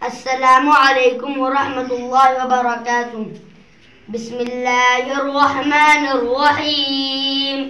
السلام علیکم ورحمۃ اللہ وبرکاتہ۔ بسم اللہ الرحمن الرحیم۔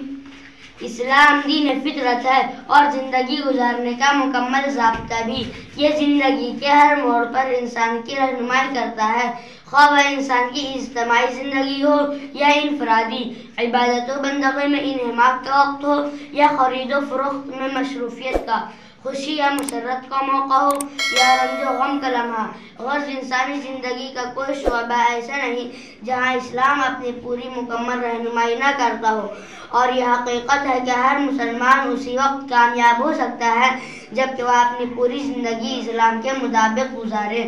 اسلام دین فطرت ہے اور زندگی گزارنے کا مکمل ضابطہ بھی۔ یہ زندگی کے ہر موڑ پر انسان کی رہنمائی کرتا ہے، خواہ وہ انسان کی اجتماعی زندگی ہو یا انفرادی، عبادت و بندگی میں انہماک کا وقت ہو یا خرید و فروخت میں مصروفیت کا، خوشی یا مسرت کا موقع ہو یا رنج و غم کا لمحہ۔ غرض انسانی زندگی کا کوئی شعبہ ایسا نہیں جہاں اسلام اپنی پوری مکمل رہنمائی نہ کرتا ہو، اور یہ حقیقت ہے کہ ہر مسلمان اسی وقت کامیاب ہو سکتا ہے جبکہ وہ اپنی پوری زندگی اسلام کے مطابق گزارے۔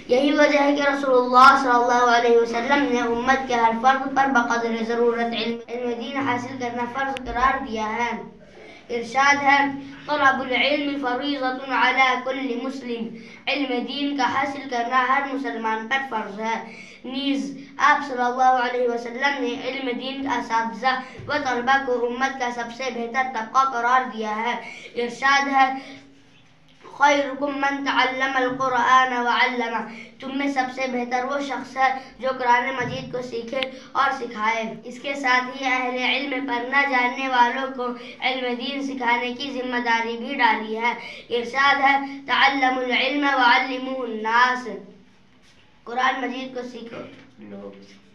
یہی وجہ ہے کہ رسول اللہ صلی اللہ علیہ وسلم نے امت کے ہر فرد پر بقدر ضرورت علم دین حاصل کرنا فرض قرار دیا ہے۔ ارشاد ہے، طلب العلم فریضۃ علی کل مسلم۔ علم دین کا حاصل کرنا ہر مسلمان پر فرض ہے۔ نیز آپ صلی اللہ علیہ وسلم نے علم دین کا اساتذہ و طلبہ کو امت کا سب سے بہتر طبقہ قرار دیا ہے۔ ارشاد ہے، خیرکم من تعلم القرآن وعلمہ۔ تم میں سب سے بہتر وہ شخص ہے جو قرآن مجید کو سیکھے اور سکھائے۔ اس کے ساتھ ہی اہل علم پر نہ جاننے والوں کو علم دین سکھانے کی ذمہ داری بھی ڈالی ہے۔ ارشاد ہے، تعلموا العلم وعلموہ الناس۔ قرآن مجید کو سیکھو لوگ۔